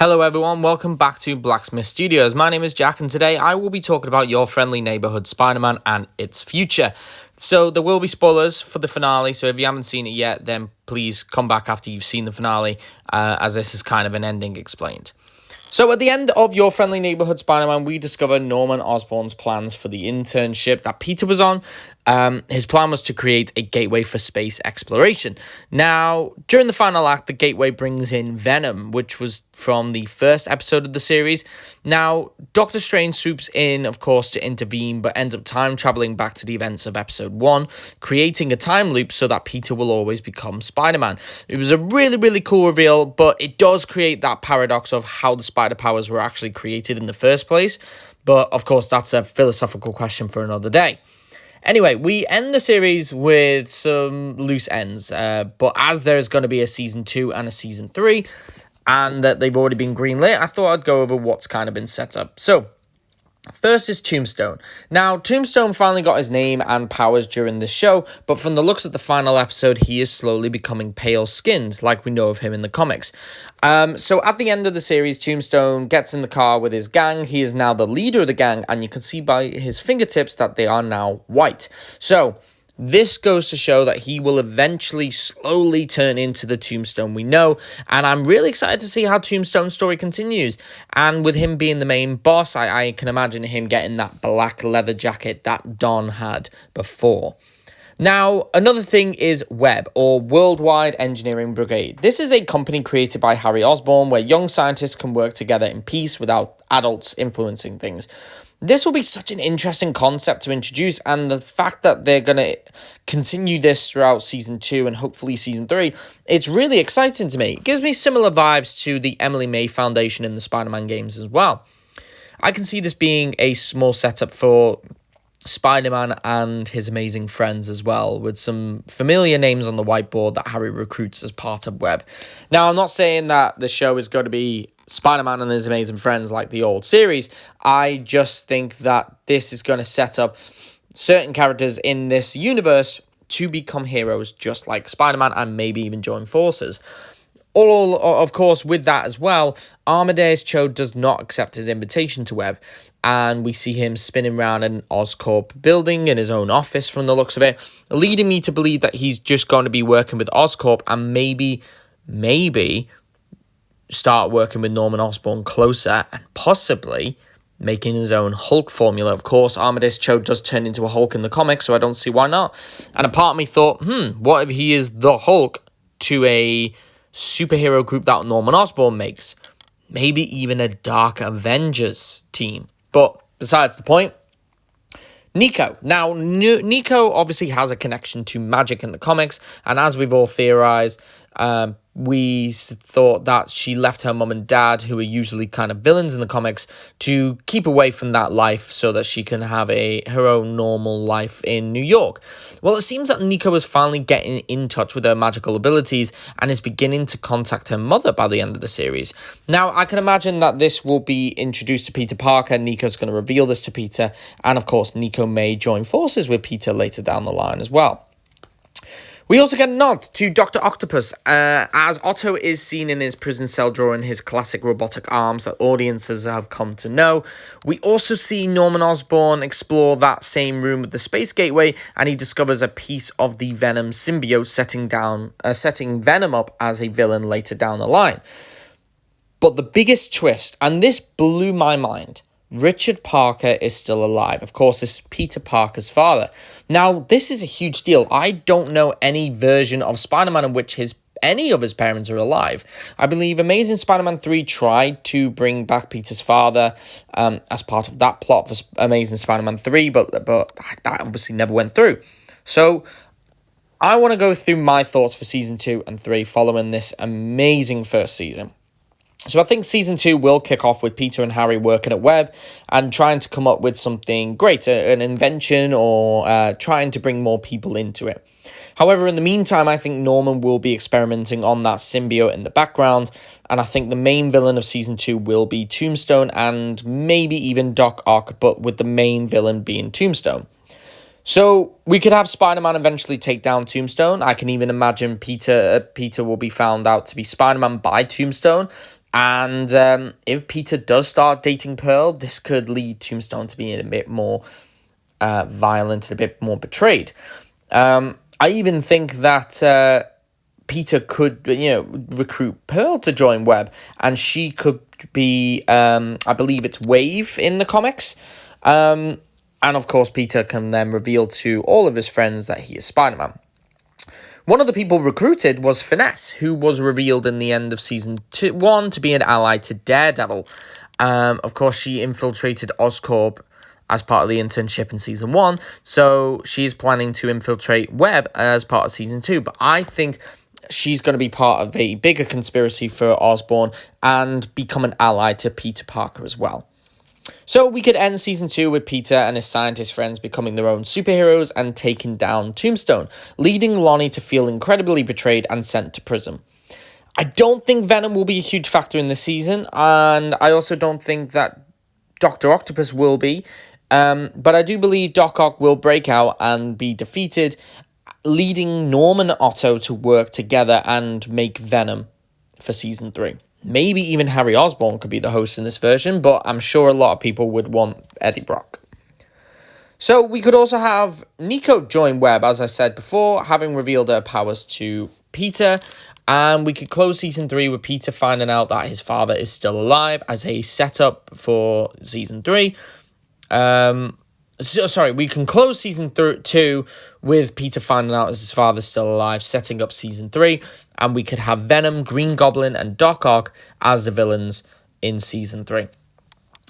Hello everyone, welcome back to Blacksmith Studios. My name is Jack and today I will be talking about your friendly neighborhood Spider-Man and its future. So there will be spoilers for the finale, so if you haven't seen it yet, then please come back after you've seen the finale, as this is kind of an ending explained. So at the end of Your Friendly Neighborhood Spider-Man, we discover Norman Osborn's plans for the internship that Peter was on. His plan was to create a gateway for space exploration. Now, during the final act, the gateway brings in Venom, which was from the first episode of the series. Now, Doctor Strange swoops in, of course, to intervene, but ends up time traveling back to the events of episode 1, creating a time loop so that Peter will always become Spider-Man. It was a really, really cool reveal, but it does create that paradox of how the spider powers were actually created in the first place. But, of course, that's a philosophical question for another day. Anyway, we end the series with some loose ends, but as there's going to be a Season 2 and a Season 3, and that they've already been greenlit, I thought I'd go over what's kind of been set up. So, first is Tombstone. Now, Tombstone finally got his name and powers during this show, but from the looks of the final episode, he is slowly becoming pale-skinned, like we know of him in the comics. So at the end of the series, Tombstone gets in the car with his gang. He is now the leader of the gang, and you can see by his fingertips that they are now white. So this goes to show that he will eventually slowly turn into the Tombstone we know, and I'm really excited to see how Tombstone's story continues. And with him being the main boss, I can imagine him getting that black leather jacket that Don had before. Now, another thing is WEB, or Worldwide Engineering Brigade. This is a company created by Harry Osborn where young scientists can work together in peace without adults influencing things. This will be such an interesting concept to introduce, and the fact that they're going to continue this throughout Season 2 and hopefully Season 3, it's really exciting to me. It gives me similar vibes to the Emily May Foundation in the Spider-Man games as well. I can see this being a small setup for Spider-Man and his amazing friends as well, with some familiar names on the whiteboard that Harry recruits as part of WEB. Now, I'm not saying that the show is going to be Spider-Man and his amazing friends like the old series. I just think that this is going to set up certain characters in this universe to become heroes just like Spider-Man and maybe even join forces. All, of course, with that as well, Amadeus Cho does not accept his invitation to WEB, and we see him spinning around an Oscorp building in his own office from the looks of it, leading me to believe that he's just going to be working with Oscorp and maybe start working with Norman Osborn closer and possibly making his own Hulk formula. Of course, Amadeus Cho does turn into a Hulk in the comics, so I don't see why not. And a part of me thought, what if he is the Hulk to a superhero group that Norman Osborn makes? Maybe even a Dark Avengers team. But besides the point, Nico. Now, Nico obviously has a connection to magic in the comics, and as we've all theorized, we thought that she left her mum and dad, who are usually kind of villains in the comics, to keep away from that life so that she can have her own normal life in New York. Well, it seems that Nico is finally getting in touch with her magical abilities and is beginning to contact her mother by the end of the series. Now, I can imagine that this will be introduced to Peter Parker. Nico's going to reveal this to Peter, and of course, Nico may join forces with Peter later down the line as well. We also get a nod to Dr. Octopus, as Otto is seen in his prison cell drawing his classic robotic arms that audiences have come to know. We also see Norman Osborn explore that same room with the space gateway, and he discovers a piece of the Venom symbiote, setting Venom up as a villain later down the line. But the biggest twist, and this blew my mind, Richard Parker is still alive. Of course, this is Peter Parker's father. Now, this is a huge deal. I don't know any version of Spider-Man in which any of his parents are alive. I believe Amazing Spider-Man 3 tried to bring back Peter's father as part of that plot for Amazing Spider-Man 3, but that obviously never went through. So I want to go through my thoughts for Season 2 and 3 following this amazing first season. So I think Season 2 will kick off with Peter and Harry working at WEB and trying to come up with something great, an invention, or trying to bring more people into it. However, in the meantime, I think Norman will be experimenting on that symbiote in the background, and I think the main villain of Season 2 will be Tombstone and maybe even Doc Ock, but with the main villain being Tombstone. So we could have Spider-Man eventually take down Tombstone. I can even imagine Peter will be found out to be Spider-Man by Tombstone, And if Peter does start dating Pearl, this could lead Tombstone to being a bit more violent, a bit more betrayed. I even think that Peter could, recruit Pearl to join Web, and she could be, I believe it's Wave in the comics. And of course, Peter can then reveal to all of his friends that he is Spider-Man. One of the people recruited was Finesse, who was revealed in the end of season 1 to be an ally to Daredevil. Of course, she infiltrated Oscorp as part of the internship in season 1, so she's planning to infiltrate Web as part of season 2. But I think she's going to be part of a bigger conspiracy for Osborn and become an ally to Peter Parker as well. So we could end season 2 with Peter and his scientist friends becoming their own superheroes and taking down Tombstone, leading Lonnie to feel incredibly betrayed and sent to prison. I don't think Venom will be a huge factor in this season, and I also don't think that Dr. Octopus will be, but I do believe Doc Ock will break out and be defeated, leading Norman and Otto to work together and make Venom for season 3. Maybe even Harry Osborn could be the host in this version, but I'm sure a lot of people would want Eddie Brock. So we could also have Nico join Web, as I said before, having revealed her powers to Peter. And we could close season 3 with Peter finding out that his father is still alive as a setup for season 3. We can close season 2 with Peter finding out his father's still alive, setting up season 3. And we could have Venom, Green Goblin, and Doc Ock as the villains in season 3.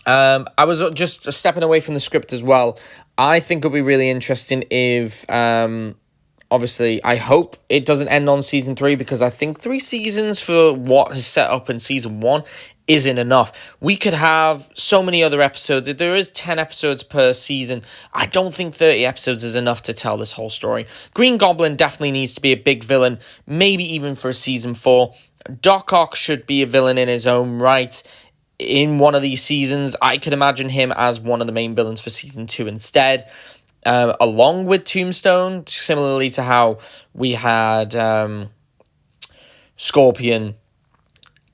I was just stepping away from the script as well. I think it'll be really interesting if, obviously, I hope it doesn't end on season 3, because I think 3 seasons for what is set up in season 1 isn't enough. We could have so many other episodes. If there is 10 episodes per season, I don't think 30 episodes is enough to tell this whole story. Green Goblin definitely needs to be a big villain, maybe even for season 4. Doc Ock should be a villain in his own right in one of these seasons. I could imagine him as one of the main villains for season 2 instead, along with Tombstone, similarly to how we had Scorpion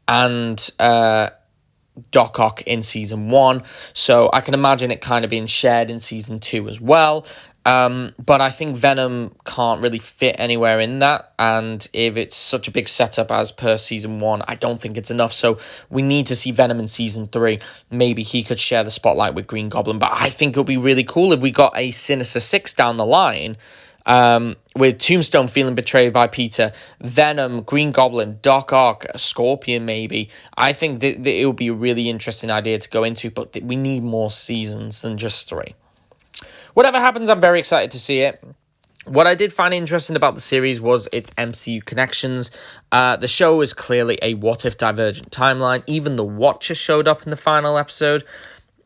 and Doc Ock in season 1. So I can imagine it kind of being shared in season 2 as well. But I think Venom can't really fit anywhere in that. And if it's such a big setup as per season 1, I don't think it's enough. So we need to see Venom in season 3. Maybe he could share the spotlight with Green Goblin. But I think it would be really cool if we got a Sinister Six down the line, with Tombstone feeling betrayed by Peter, Venom, Green Goblin, Doc Ock, Scorpion maybe. I think that it would be a really interesting idea to go into, but we need more seasons than just 3. Whatever happens, I'm very excited to see it. What I did find interesting about the series was its MCU connections. The show is clearly a what-if divergent timeline. Even the Watcher showed up in the final episode.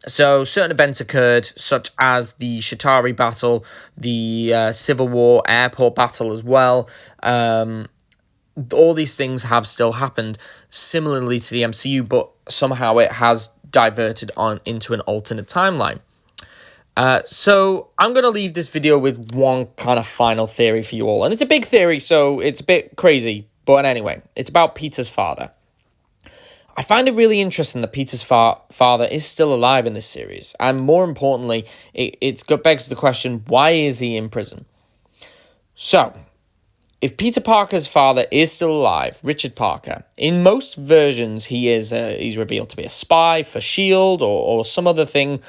So certain events occurred, such as the Shatari battle, the Civil War airport battle as well. All these things have still happened similarly to the MCU, but somehow it has diverted on into an alternate timeline. So I'm going to leave this video with one kind of final theory for you all. And it's a big theory, so it's a bit crazy. But anyway, it's about Peter's father. I find it really interesting that Peter's father is still alive in this series. And more importantly, it begs the question, why is he in prison? So, if Peter Parker's father is still alive, Richard Parker, in most versions he's revealed to be a spy for S.H.I.E.L.D. or some other thing.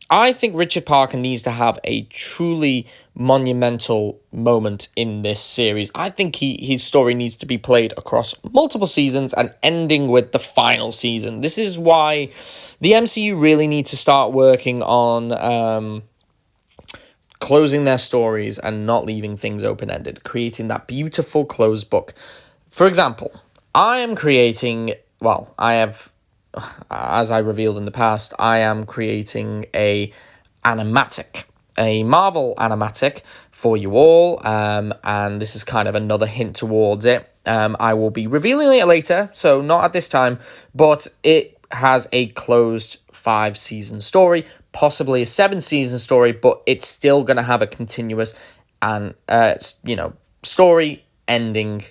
I think Richard Parker needs to have a truly monumental moment in this series. I think his story needs to be played across multiple seasons and ending with the final season. This is why the MCU really needs to start working on closing their stories and not leaving things open-ended, creating that beautiful closed book. For example, as I revealed in the past, I am creating a Marvel animatic for you all, and this is kind of another hint towards it. I will be revealing it later, so not at this time, but it has a closed 5-season story, possibly a 7-season story, but it's still going to have a continuous and story ending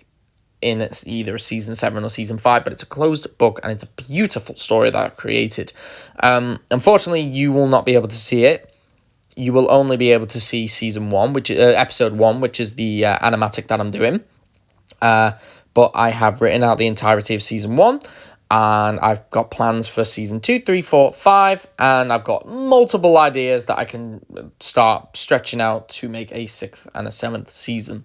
in either season 7 or season 5, but it's a closed book and it's a beautiful story that I've created. Unfortunately, you will not be able to see it. You will only be able to see season 1, which episode 1, which is the animatic that I'm doing. But I have written out the entirety of season 1, and I've got plans for season 2, 3, 4, 5, and I've got multiple ideas that I can start stretching out to make a 6th and a 7th season.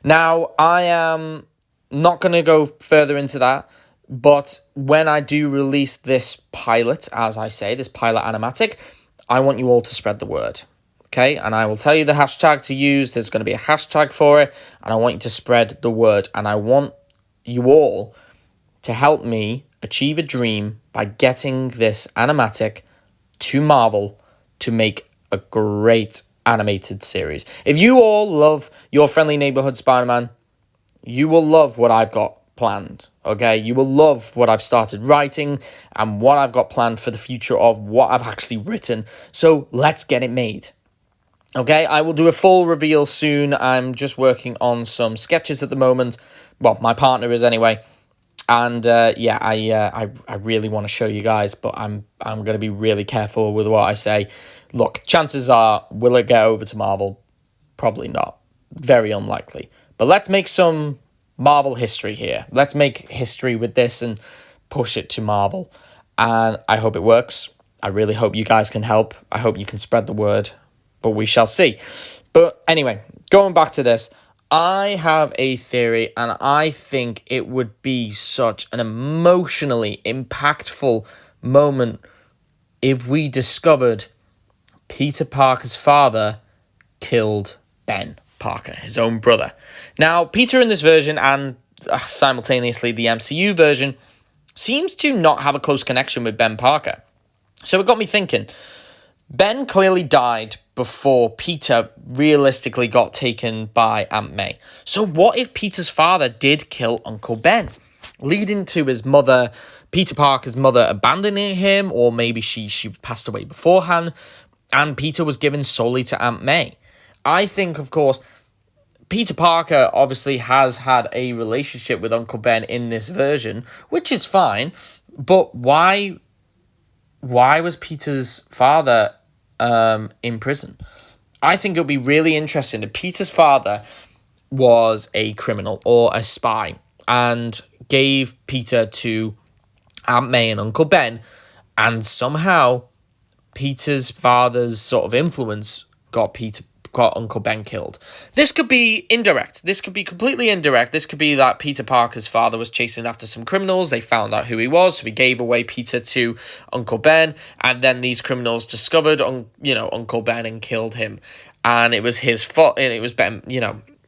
Now, I am not going to go further into that, but when I do release this pilot, as I say, this pilot animatic, I want you all to spread the word. Okay, and I will tell you the hashtag to use. There's going to be a hashtag for it, and I want you to spread the word. And I want you all to help me achieve a dream by getting this animatic to Marvel to make a great animated series. If you all love Your Friendly Neighborhood Spider-Man, you will love what I've got planned. Okay, you will love what I've started writing and what I've got planned for the future of what I've actually written. So let's get it made. Okay, I will do a full reveal soon. I'm just working on some sketches at the moment. Well, my partner is anyway. And yeah, I really want to show you guys, but I'm going to be really careful with what I say. Look, chances are, will it get over to Marvel? Probably not. Very unlikely. But let's make some Marvel history here. Let's make history with this and push it to Marvel. And I hope it works. I really hope you guys can help. I hope you can spread the word. But we shall see. But anyway, going back to this, I have a theory, and I think it would be such an emotionally impactful moment if we discovered Peter Parker's father killed Ben Parker, his own brother. Now, Peter in this version and simultaneously the MCU version seems to not have a close connection with Ben Parker. So it got me thinking, Ben clearly died before Peter realistically got taken by Aunt May. So what if Peter's father did kill Uncle Ben, leading to his mother, Peter Parker's mother, abandoning him, or maybe she passed away beforehand, and Peter was given solely to Aunt May? I think, of course, Peter Parker obviously has had a relationship with Uncle Ben in this version, which is fine, but why was Peter's father in prison? I think it would be really interesting if Peter's father was a criminal or a spy and gave Peter to Aunt May and Uncle Ben, and somehow Peter's father's sort of influence got Uncle Ben killed. This could be indirect. This could be completely indirect. This could be that Peter Parker's father was chasing after some criminals. They found out who he was, so he gave away Peter to Uncle Ben, and then these criminals discovered, Uncle Ben and killed him. And it was his fault, and it was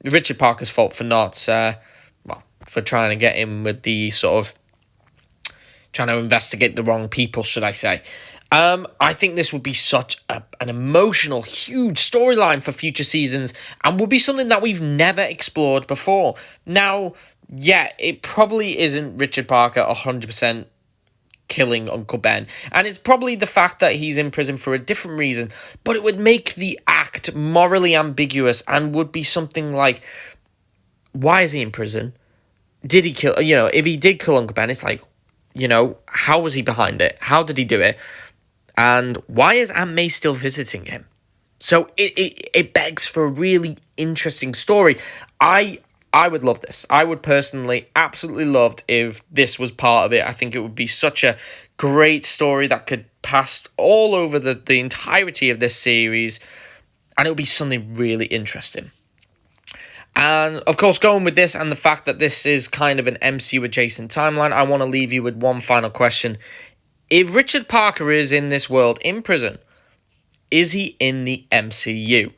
Richard Parker's fault for not, for trying to get him with the sort of trying to investigate the wrong people, should I say. I think this would be such an emotional, huge storyline for future seasons, and would be something that we've never explored before. Now, yeah, it probably isn't Richard Parker 100% killing Uncle Ben, and it's probably the fact that he's in prison for a different reason, but it would make the act morally ambiguous and would be something like, why is he in prison? Did he kill, if he did kill Uncle Ben, it's like, how was he behind it? How did he do it? And why is Aunt May still visiting him? So it begs for a really interesting story. I would love this. I would personally absolutely loved if this was part of it. I think it would be such a great story that could pass all over the entirety of this series, and it would be something really interesting. And of course, going with this and the fact that this is kind of an MCU adjacent timeline, I want to leave you with one final question. If Richard Parker is in this world in prison, is he in the MCU?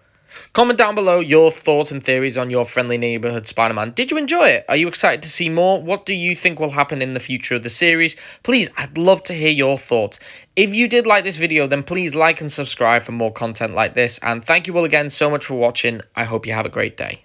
Comment down below your thoughts and theories on Your Friendly Neighbourhood Spider-Man. Did you enjoy it? Are you excited to see more? What do you think will happen in the future of the series? Please, I'd love to hear your thoughts. If you did like this video, then please like and subscribe for more content like this. And thank you all again so much for watching. I hope you have a great day.